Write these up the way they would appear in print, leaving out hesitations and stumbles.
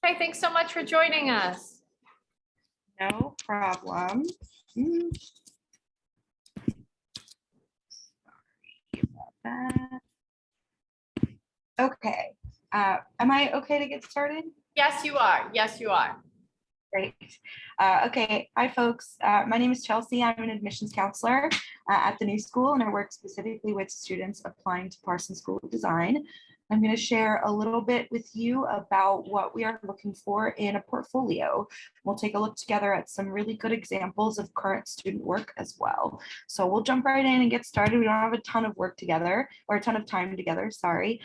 Hi, thanks so much for joining us. No problem. Sorry about that. Okay. Am I okay to get started? Yes, you are. Yes, you are. Great. Okay. Hi, folks. My name is Chelsea. I'm an admissions counselor at the new school, and I work specifically with students applying to Parsons School of Design. I'm going to share a little bit with you about what we are looking for in a portfolio. We'll take a look together at some really good examples of current student work as well. So we'll jump right in and get started. We don't have a ton of work together, or a ton of time together, sorry.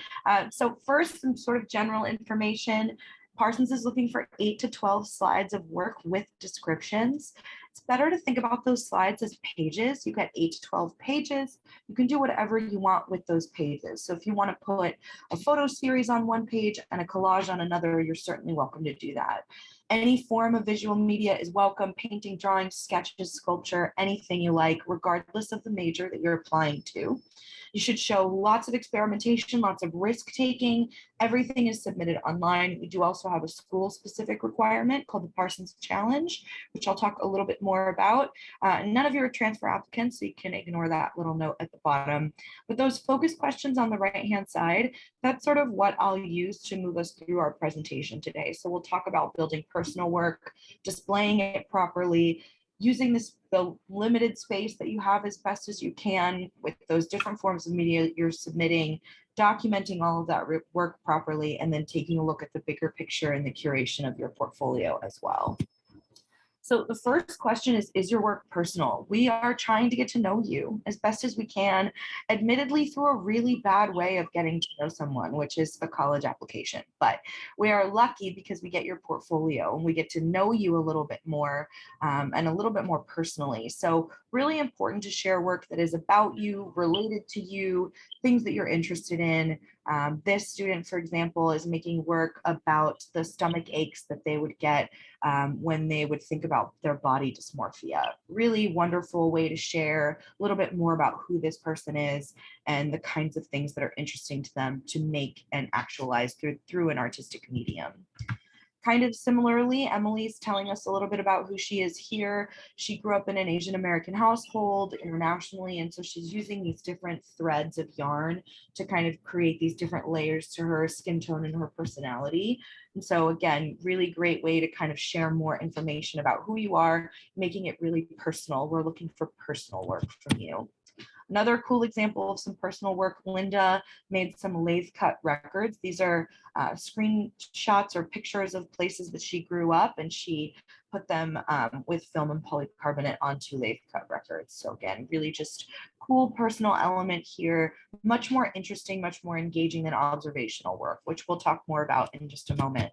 So first, some sort of general information. Parsons is looking for 8 to 12 slides of work with descriptions. It's better to think about those slides as pages. You get 8 to 12 pages. You can do whatever you want with those pages. So if you want to put a photo series on one page and a collage on another, you're certainly welcome to do that. Any form of visual media is welcome: painting, drawing, sketches, sculpture, anything you like, regardless of the major that you're applying to. You should show lots of experimentation, lots of risk taking. Everything is submitted online. We do also have a school-specific requirement called the Parsons Challenge, which I'll talk a little bit more about. None of you are transfer applicants, so you can ignore that little note at the bottom. But those focus questions on the right-hand side, that's sort of what I'll use to move us through our presentation today. So we'll talk about building personal work, displaying it properly, using the limited space that you have as best as you can with those different forms of media that you're submitting, documenting all of that work properly, and then taking a look at the bigger picture and the curation of your portfolio as well. So the first question is your work personal? We are trying to get to know you as best as we can, admittedly through a really bad way of getting to know someone, which is a college application. But we are lucky because we get your portfolio and we get to know you a little bit more and a little bit more personally. So really important to share work that is about you, related to you, things that you're interested in. This student, for example, is making work about the stomach aches that they would get when they would think about their body dysmorphia. Really wonderful way to share a little bit more about who this person is and the kinds of things that are interesting to them to make and actualize through an artistic medium. Kind of similarly, Emily's telling us a little bit about who she is here. She grew up in an Asian American household internationally, and so she's using these different threads of yarn to kind of create these different layers to her skin tone and her personality. And so again, really great way to kind of share more information about who you are, making it really personal. We're looking for personal work from you. Another cool example of some personal work, Linda made some lathe cut records. These are screenshots or pictures of places that she grew up, and she put them with film and polycarbonate onto lathe cut records. So again, really just cool personal element here, much more interesting, much more engaging than observational work, which we'll talk more about in just a moment.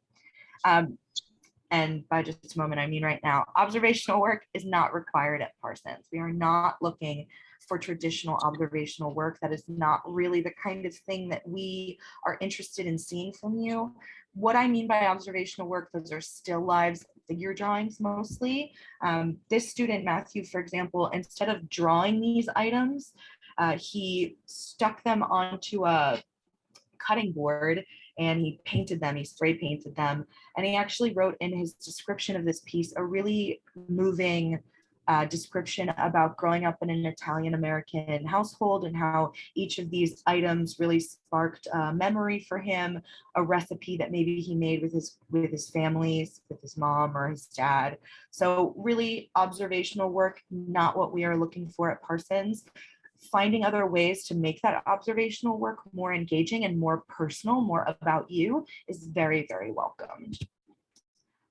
And by just a moment, I mean right now. Observational work is not required at Parsons. We are not looking for traditional observational work. That is not really the kind of thing that we are interested in seeing from you. What I mean by observational work, those are still lives, figure drawings mostly. This student, Matthew, for example, instead of drawing these items, he stuck them onto a cutting board and he painted them, he spray painted them. And he actually wrote in his description of this piece a really moving description about growing up in an Italian American household and how each of these items really sparked a memory for him, a recipe that maybe he made with his families, with his mom or his dad. So really observational work, not what we are looking for at Parsons. Finding other ways to make that observational work more engaging and more personal, more about you, is very, very welcomed.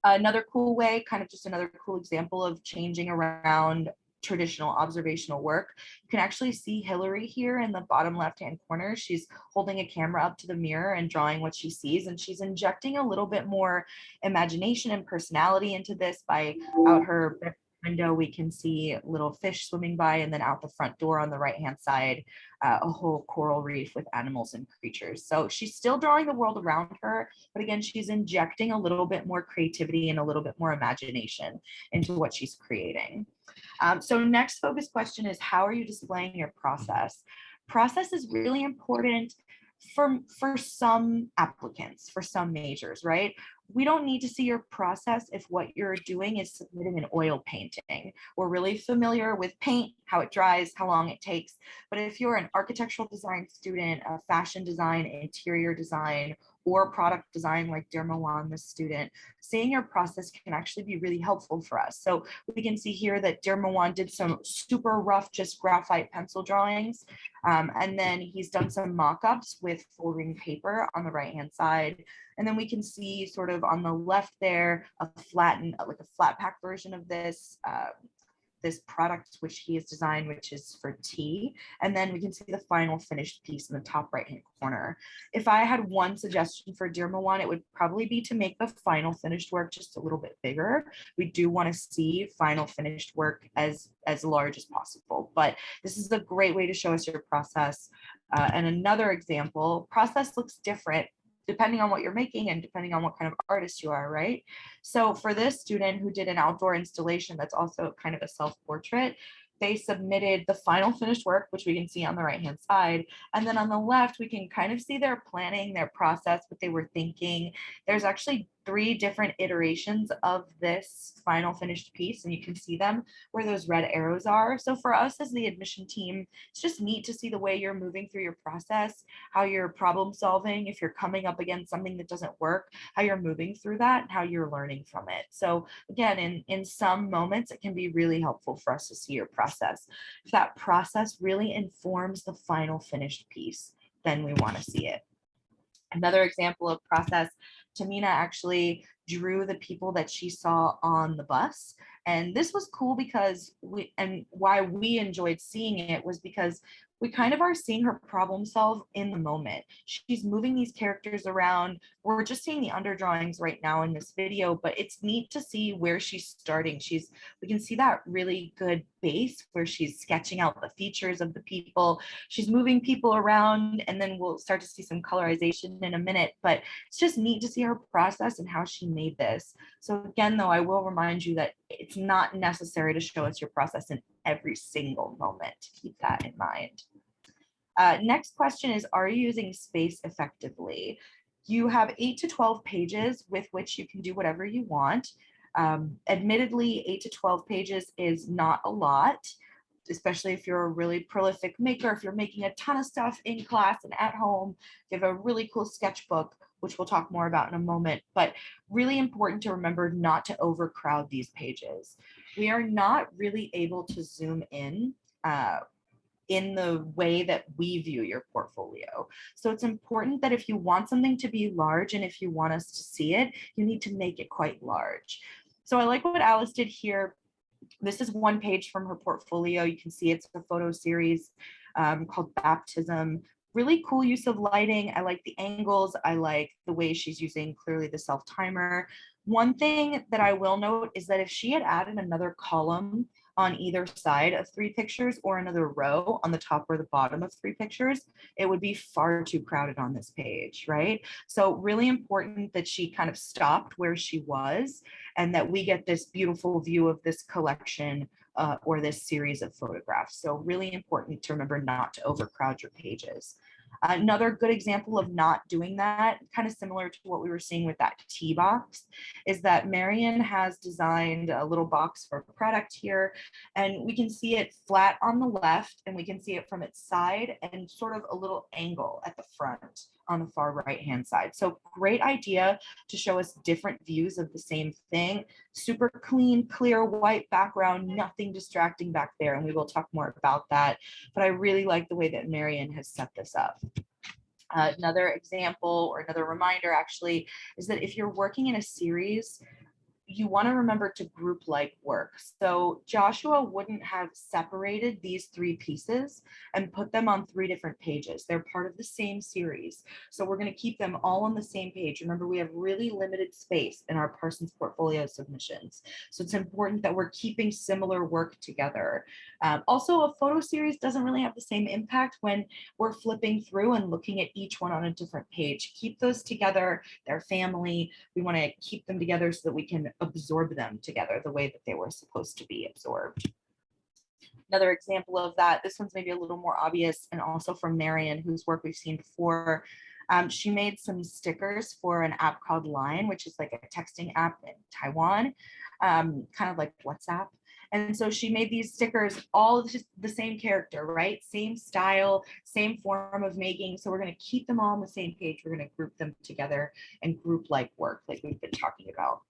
Another cool way, kind of just another cool example of changing around traditional observational work. You can actually see Hillary here in the bottom left-hand corner. She's holding a camera up to the mirror and drawing what she sees, and she's injecting a little bit more imagination and personality into this. By out her window, we can see little fish swimming by, and then out the front door on the right-hand side, a whole coral reef with animals and creatures. So she's still drawing the world around her, but again, she's injecting a little bit more creativity and a little bit more imagination into what she's creating. So next focus question is, how are you displaying your process? Process is really important for some applicants, for some majors, right? we don't need to see your process if what you're doing is submitting an oil painting. We're really familiar with paint, how it dries, how long it takes. But if you're an architectural design student, a fashion design, interior design, or product design like Dermawan, this student, seeing your process can actually be really helpful for us. So we can see here that Dermawan did some super rough, just graphite pencil drawings. And then he's done some mock-ups with full ring paper on the right-hand side. And then we can see sort of on the left there, a flattened, like a flat pack version of this, this product which he has designed, which is for tea. And then we can see the final finished piece in the top right-hand corner. If I had one suggestion for Dermawan, it would probably be to make the final finished work just a little bit bigger. We do want to see final finished work as large as possible, but this is a great way to show us your process. And another example, process looks different depending on what you're making and depending on what kind of artist you are, right? So for this student who did an outdoor installation that's also kind of a self-portrait, they submitted the final finished work, which we can see on the right-hand side. And then on the left, we can kind of see their planning, their process, what they were thinking. There's actually 3 different iterations of this final finished piece, and you can see them where those red arrows are. So for us as the admission team, it's just neat to see the way you're moving through your process, how you're problem solving, if you're coming up against something that doesn't work, how you're moving through that, and how you're learning from it. So again, in some moments, it can be really helpful for us to see your process. If that process really informs the final finished piece, then we want to see it. Another example of process, Tamina actually drew the people that she saw on the bus. And this was cool because why we enjoyed seeing it was because we kind of are seeing her problem solve in the moment. She's moving these characters around. We're just seeing the underdrawings right now in this video, but it's neat to see where she's starting. We can see that really good base where she's sketching out the features of the people. She's moving people around, and then we'll start to see some colorization in a minute, but it's just neat to see her process and how she made this. So again, though, I will remind you that it's not necessary to show us your process in every single moment. Keep that in mind. Next question is, are you using space effectively? You have 8 to 12 pages with which you can do whatever you want. Admittedly, 8 to 12 pages is not a lot, especially if you're a really prolific maker, if you're making a ton of stuff in class and at home, if you have a really cool sketchbook, which we'll talk more about in a moment, but really important to remember not to overcrowd these pages. We are not really able to zoom in the way that we view your portfolio. So it's important that if you want something to be large and if you want us to see it, you need to make it quite large. So I like what Alice did here. This is one page from her portfolio. You can see it's a photo series called Baptism. Really cool use of lighting. I like the angles. I like the way she's using clearly the self-timer. One thing that I will note is that if she had added another column on either side of 3 pictures or another row on the top or the bottom of 3 pictures, it would be far too crowded on this page, right? So really important that she kind of stopped where she was and that we get this beautiful view of this collection or this series of photographs. So really important to remember not to overcrowd your pages. Another good example of not doing that, kind of similar to what we were seeing with that tea box, is that Marion has designed a little box for a product here, and we can see it flat on the left, and we can see it from its side and sort of a little angle at the front on the far right-hand side. So great idea to show us different views of the same thing. Super clean, clear, white background, nothing distracting back there, and we will talk more about that. But I really like the way that Marion has set this up. Another example or another reminder actually is that if you're working in a series, you want to remember to group like work. So Joshua wouldn't have separated these 3 pieces and put them on 3 different pages. They're part of the same series. So we're going to keep them all on the same page. Remember, we have really limited space in our Parsons portfolio submissions. So it's important that we're keeping similar work together. Also, a photo series doesn't really have the same impact when we're flipping through and looking at each one on a different page. Keep those together. They're family. We want to keep them together so that we can absorb them together the way that they were supposed to be absorbed. Another example of that, this one's maybe a little more obvious, and also from Marion, whose work we've seen before. She made some stickers for an app called Line, which is like a texting app in Taiwan, kind of like WhatsApp. And so she made these stickers, all just the same character, right? Same style, same form of making. So we're going to keep them all on the same page. We're going to group them together and group like work, like we've been talking about.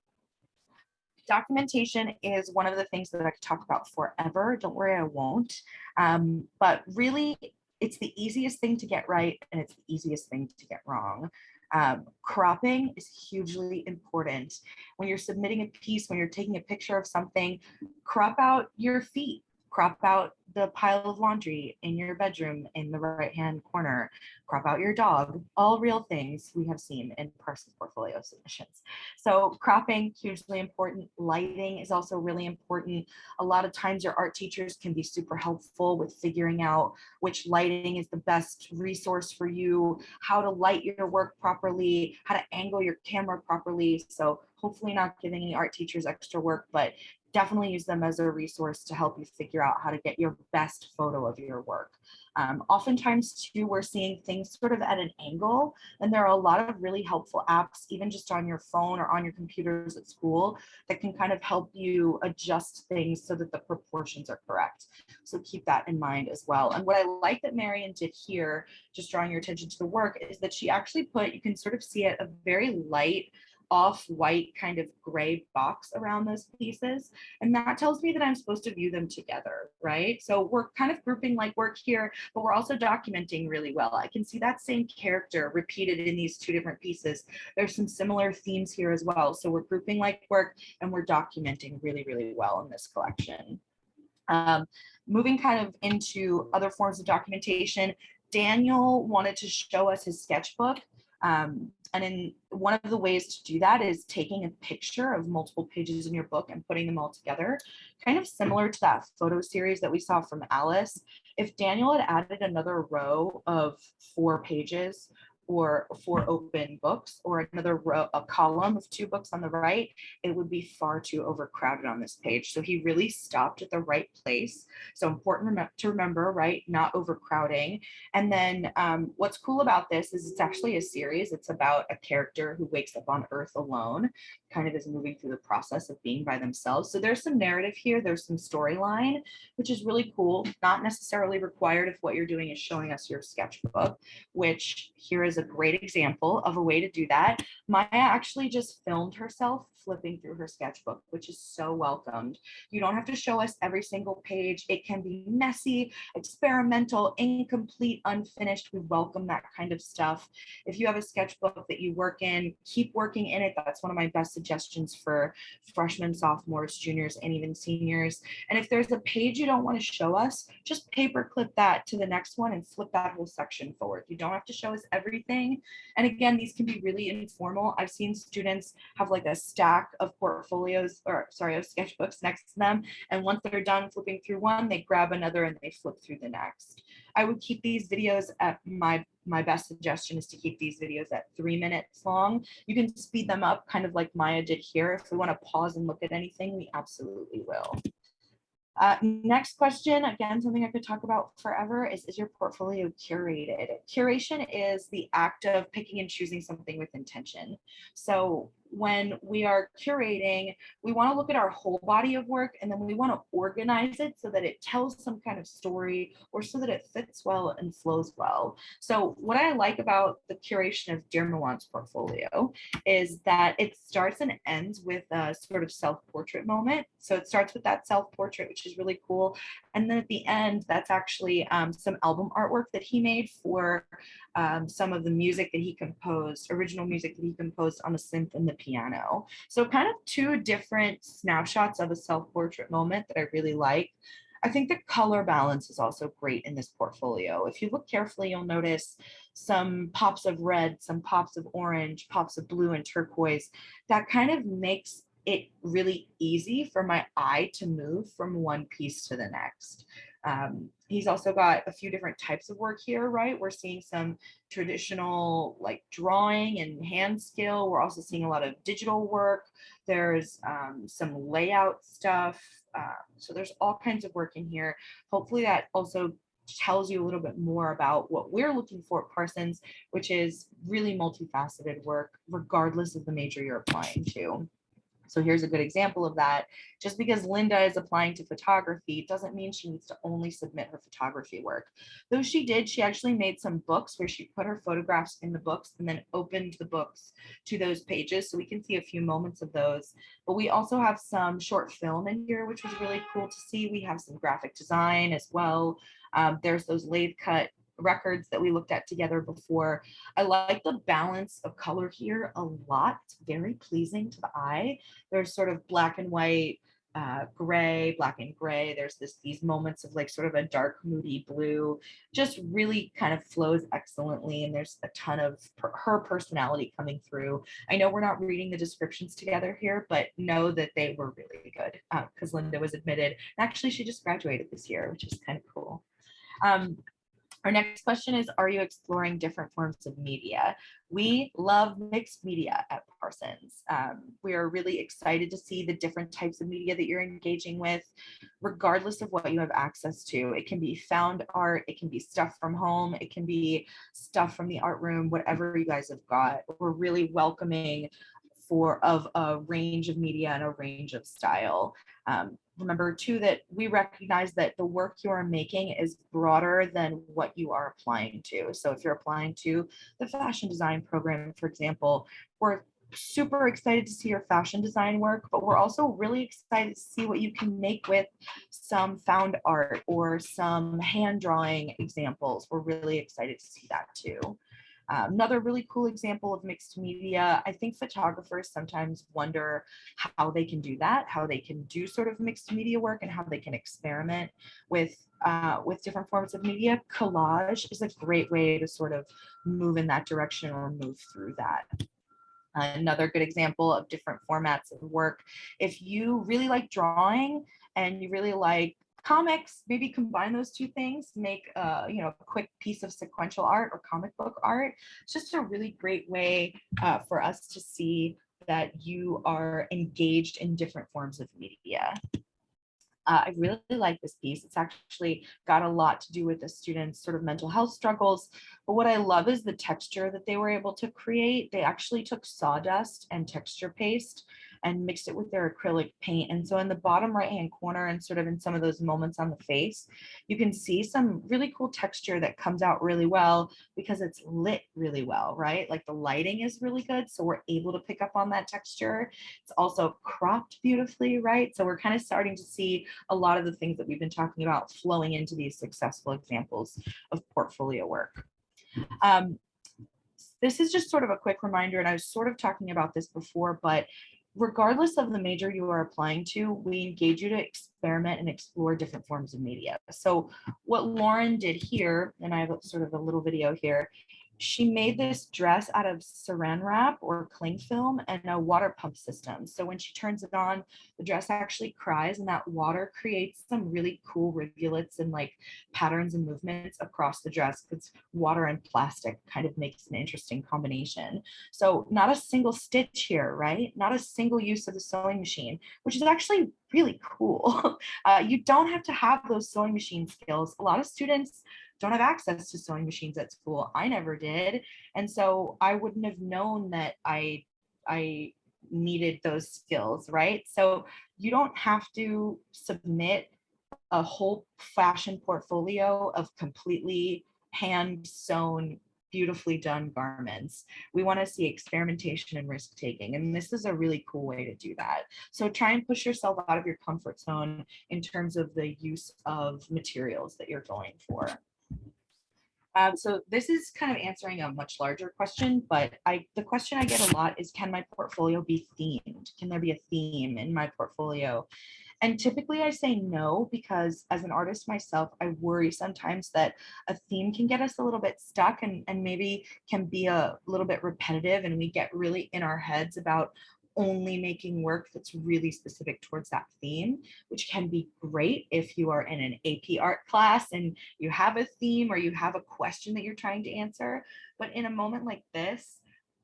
Documentation is one of the things that I could talk about forever. Don't worry, I won't. But really, it's the easiest thing to get right, and it's the easiest thing to get wrong. Cropping is hugely important. When you're submitting a piece, when you're taking a picture of something, crop out your feet, crop out the pile of laundry in your bedroom in the right-hand corner, crop out your dog, all real things we have seen in Parsons portfolio submissions. So cropping, hugely important. Lighting is also really important. A lot of times your art teachers can be super helpful with figuring out which lighting is the best resource for you, how to light your work properly, how to angle your camera properly. So hopefully not giving any art teachers extra work, but definitely use them as a resource to help you figure out how to get your best photo of your work. Oftentimes too, we're seeing things sort of at an angle, and there are a lot of really helpful apps, even just on your phone or on your computers at school, that can kind of help you adjust things so that the proportions are correct. So keep that in mind as well. And what I like that Marion did here, just drawing your attention to the work, is that she actually put, you can sort of see it, a very light off-white kind of gray box around those pieces. And that tells me that I'm supposed to view them together, right? So we're kind of grouping like work here, but we're also documenting really well. I can see that same character repeated in these two different pieces. There's some similar themes here as well. So we're grouping like work and we're documenting really, really well in this collection. Moving kind of into other forms of documentation, Daniel wanted to show us his sketchbook. And in one of the ways to do that is taking a picture of multiple pages in your book and putting them all together, kind of similar to that photo series that we saw from Alice. If Daniel had added another row of 4 pages or 4 open books, or another row, a column of 2 books on the right, it would be far too overcrowded on this page. So he really stopped at the right place. So important to remember, right? Not overcrowding. And then what's cool about this is it's actually a series. It's about a character who wakes up on Earth alone, kind of is moving through the process of being by themselves. So there's some narrative here. There's some storyline, which is really cool. Not necessarily required if what you're doing is showing us your sketchbook, which here is a great example of a way to do that. Maya actually just filmed herself flipping through her sketchbook, which is so welcomed. You don't have to show us every single page. It can be messy, experimental, incomplete, unfinished. We welcome that kind of stuff. If you have a sketchbook that you work in, keep working in it. That's one of my best suggestions for freshmen, sophomores, juniors, and even seniors. And if there's a page you don't want to show us, just paper clip that to the next one and flip that whole section forward. You don't have to show us everything. And again, these can be really informal. I've seen students have like a stack of portfolios, or sorry, of sketchbooks next to them. And once they're done flipping through one, they grab another and they flip through the next. I would keep these videos at my best suggestion is to keep these videos at 3 minutes long. You can speed them up kind of like Maya did here. If we want to pause and look at anything, we absolutely will. Next question, again, something I could talk about forever is your portfolio curated? Curation is the act of picking and choosing something with intention. So when we are curating, we want to look at our whole body of work, and then we want to organize it so that it tells some kind of story or so that it fits well and flows well. So what I like about the curation of Dear Miwan's portfolio is that it starts and ends with a sort of self-portrait moment. So it starts with that self-portrait, which is really cool. And then at the end, that's actually some album artwork that he made for some of the music that he composed, original music that he composed on the synth and the piano. So kind of 2 different snapshots of a self-portrait moment that I really like. I think the color balance is also great in this portfolio. If you look carefully, you'll notice some pops of red, some pops of orange, pops of blue and turquoise. That kind of makes it really easy for my eye to move from one piece to the next. He's also got a few different types of work here, right? We're seeing some traditional like drawing and hand skill. We're also seeing a lot of digital work. There's some layout stuff. So there's all kinds of work in here. Hopefully that also tells you a little bit more about what we're looking for at Parsons, which is really multifaceted work, regardless of the major you're applying to. So here's a good example of that. Just because Linda is applying to photography doesn't mean she needs to only submit her photography work. Though she did, she actually made some books where she put her photographs in the books and then opened the books to those pages. So we can see a few moments of those. But we also have some short film in here, which was really cool to see. We have some graphic design as well. There's those lathe cut records that we looked at together before. I like the balance of color here a lot. It's very pleasing to the eye. There's sort of black and white, gray, black and gray. There's these moments of like sort of a dark, moody blue, just really kind of flows excellently. And there's a ton of her personality coming through. I know we're not reading the descriptions together here, but know that they were really good because Linda was admitted. Actually, she just graduated this year, which is kind of cool. Our next question is, are you exploring different forms of media? We love mixed media at Parsons. We are really excited to see the different types of media that you're engaging with, regardless of what you have access to. It can be found art, it can be stuff from home, it can be stuff from the art room, whatever you guys have got. We're really welcoming of a range of media and a range of style. Remember too that we recognize that the work you are making is broader than what you are applying to. So if you're applying to the fashion design program, for example, we're super excited to see your fashion design work, but we're also really excited to see what you can make with some found art or some hand drawing examples. We're really excited to see that too. Another really cool example of mixed media, I think photographers sometimes wonder how they can do that, how they can do sort of mixed media work and how they can experiment with different forms of media. Collage is a great way to sort of move in that direction or move through that. Another good example of different formats of work. If you really like drawing and you really like comics, maybe combine those two things, make a quick piece of sequential art or comic book art. It's just a really great way for us to see that you are engaged in different forms of media. I really like this piece. It's actually got a lot to do with the students' sort of mental health struggles. But what I love is the texture that they were able to create. They actually took sawdust and texture paste and mixed it with their acrylic paint. And so in the bottom right-hand corner and sort of in some of those moments on the face, you can see some really cool texture that comes out really well because it's lit really well, right? Like the lighting is really good. So we're able to pick up on that texture. It's also cropped beautifully, right? So we're kind of starting to see a lot of the things that we've been talking about flowing into these successful examples of portfolio work. This is just sort of a quick reminder, and I was sort of talking about this before, but regardless of the major you are applying to, we engage you to experiment and explore different forms of media. So what Lauren did here, and I have sort of a little video here, she made this dress out of saran wrap or cling film and a water pump system. So when she turns it on, the dress actually cries and that water creates some really cool rivulets and like patterns and movements across the dress because water and plastic kind of makes an interesting combination. So not a single stitch here, right? Not a single use of the sewing machine, which is actually really cool. You don't have to have those sewing machine skills. A lot of students don't have access to sewing machines at school. I never did. And so I wouldn't have known that I needed those skills, right? So you don't have to submit a whole fashion portfolio of completely hand sewn, beautifully done garments. We want to see experimentation and risk taking. And this is a really cool way to do that. So try and push yourself out of your comfort zone in terms of the use of materials that you're going for. So this is kind of answering a much larger question, but the question I get a lot is, can my portfolio be themed? Can there be a theme in my portfolio? And typically I say no, because as an artist myself, I worry sometimes that a theme can get us a little bit stuck and maybe can be a little bit repetitive, and we get really in our heads about only making work that's really specific towards that theme, which can be great if you are in an AP art class and you have a theme or you have a question that you're trying to answer. But in a moment like this,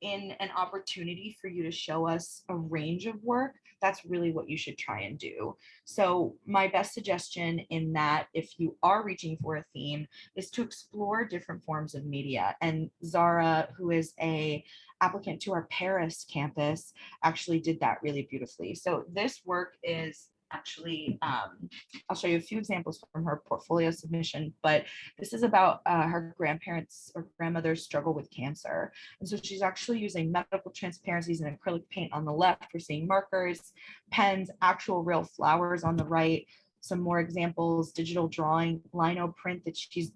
in an opportunity for you to show us a range of work, that's really what you should try and do. So my best suggestion in that, if you are reaching for a theme, is to explore different forms of media. And Zara, who is a applicant to our Paris campus, actually did that really beautifully. So this work is actually, I'll show you a few examples from her portfolio submission, but this is about her grandparents or grandmother's struggle with cancer. And so she's actually using medical transparencies and acrylic paint on the left. We're seeing markers, pens, actual real flowers on the right, some more examples, digital drawing, lino print that she's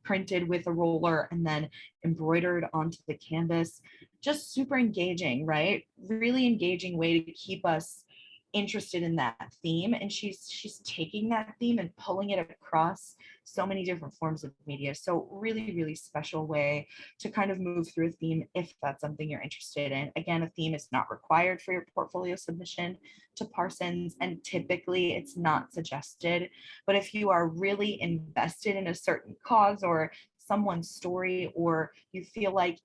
printed with a roller and then embroidered onto the canvas. Just super engaging, right? Really engaging way to keep us interested in that theme, and she's taking that theme and pulling it across so many different forms of media. So really special way to kind of move through a theme if that's something you're interested in. Again, a theme is not required for your portfolio submission to Parsons, and typically it's not suggested, but if you are really invested in a certain cause or someone's story, or you feel like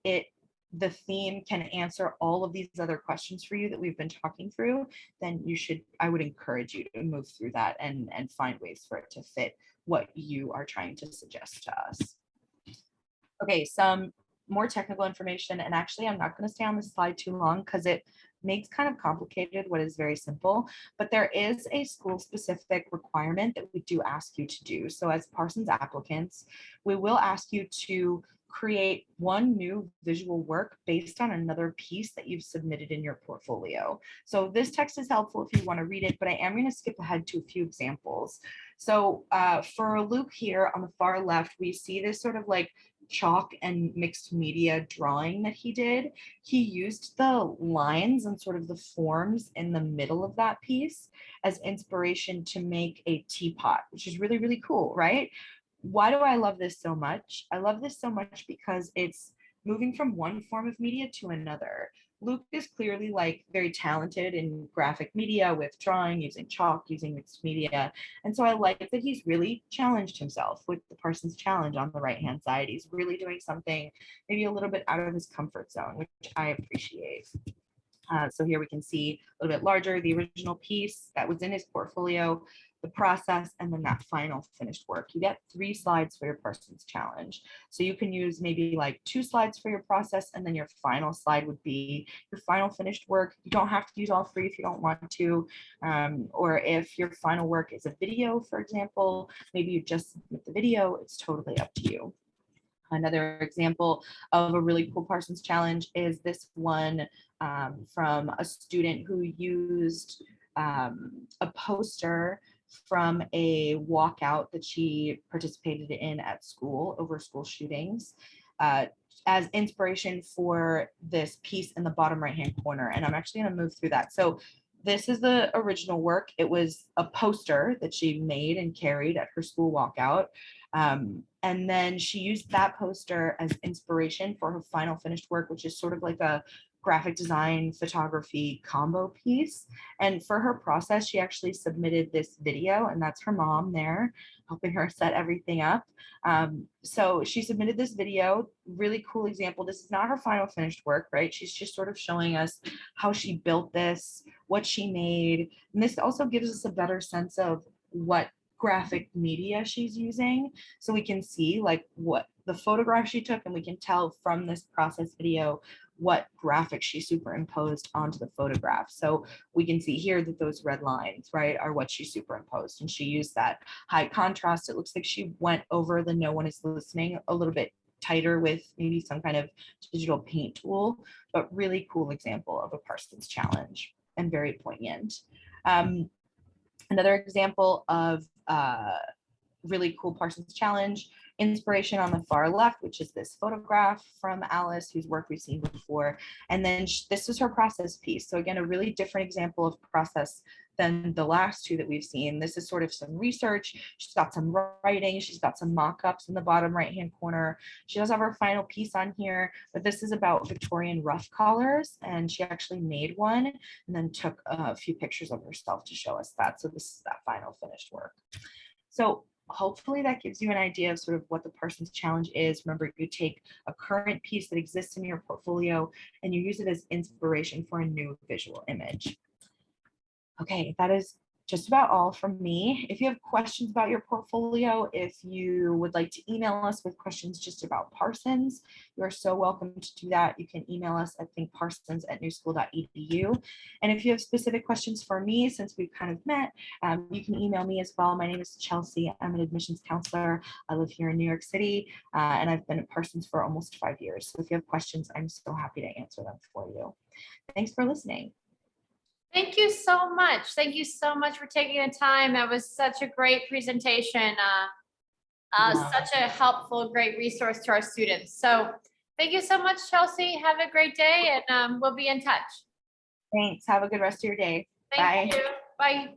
the theme can answer all of these other questions for you that we've been talking through, then I would encourage you to move through that and find ways for it to fit what you are trying to suggest to us. Okay, some more technical information, and actually I'm not going to stay on this slide too long because it makes kind of complicated what is very simple, but there is a school specific requirement that we do ask you to do. So as Parsons applicants, we will ask you to create one new visual work based on another piece that you've submitted in your portfolio. So this text is helpful if you want to read it, but I am going to skip ahead to a few examples. So for Luke here on the far left, we see this sort of like chalk and mixed media drawing that he did. He used the lines and sort of the forms in the middle of that piece as inspiration to make a teapot, which is really cool, right? Why do I love this so much? I love this so much because it's moving from one form of media to another. Luke is clearly like very talented in graphic media with drawing, using chalk, using mixed media. And so I like that he's really challenged himself with the Parsons Challenge on the right-hand side. He's really doing something maybe a little bit out of his comfort zone, which I appreciate. So here we can see a little bit larger, the original piece that was in his portfolio, the process, and then that final finished work. You get 3 slides for your Parsons Challenge. So you can use maybe like 2 slides for your process, and then your final slide would be your final finished work. You don't have to use all 3 if you don't want to, or if your final work is a video, for example, maybe you just submit the video. It's totally up to you. Another example of a really cool Parsons Challenge is this one from a student who used a poster from a walkout that she participated in at school over school shootings as inspiration for this piece in the bottom right-hand corner. And I'm actually going to move through that. So this is the original work. It was a poster that she made and carried at her school walkout. And then she used that poster as inspiration for her final finished work, which is sort of like a graphic design photography combo piece. And for her process, she actually submitted this video, and that's her mom there helping her set everything up. So she submitted this video, really cool example. This is not her final finished work, right? She's just sort of showing us how she built this, what she made. And this also gives us a better sense of what graphic media she's using. So we can see like what the photograph she took, and we can tell from this process video what graphics she superimposed onto the photograph. So we can see here that those red lines, right, are what she superimposed. And she used that high contrast. It looks like she went over the no one is listening a little bit tighter with maybe some kind of digital paint tool, but really cool example of a Parsons Challenge and very poignant. Another example of really cool Parsons Challenge inspiration on the far left, which is this photograph from Alice, whose work we've seen before. And then this is her process piece. So again, a really different example of process than the last 2 that we've seen. This is sort of some research. She's got some writing. She's got some mock-ups in the bottom right-hand corner. She does have her final piece on here, but this is about Victorian ruff collars, and she actually made one and then took a few pictures of herself to show us that. So this is that final finished work. So hopefully that gives you an idea of sort of what the Parsons Challenge is. Remember, you take a current piece that exists in your portfolio and you use it as inspiration for a new visual image. Okay, that is just about all from me. If you have questions about your portfolio, if you would like to email us with questions just about Parsons, you are so welcome to do that. You can email us at thinkparsons@newschool.edu. And if you have specific questions for me, since we've kind of met, you can email me as well. My name is Chelsea. I'm an admissions counselor. I live here in New York City, and I've been at Parsons for almost 5 years. So if you have questions, I'm so happy to answer them for you. Thanks for listening. Thank you so much. Thank you so much for taking the time. That was such a great presentation. Such a helpful, great resource to our students. So thank you so much, Chelsea. Have a great day, and we'll be in touch. Thanks. Have a good rest of your day. Thank Bye. you. Bye.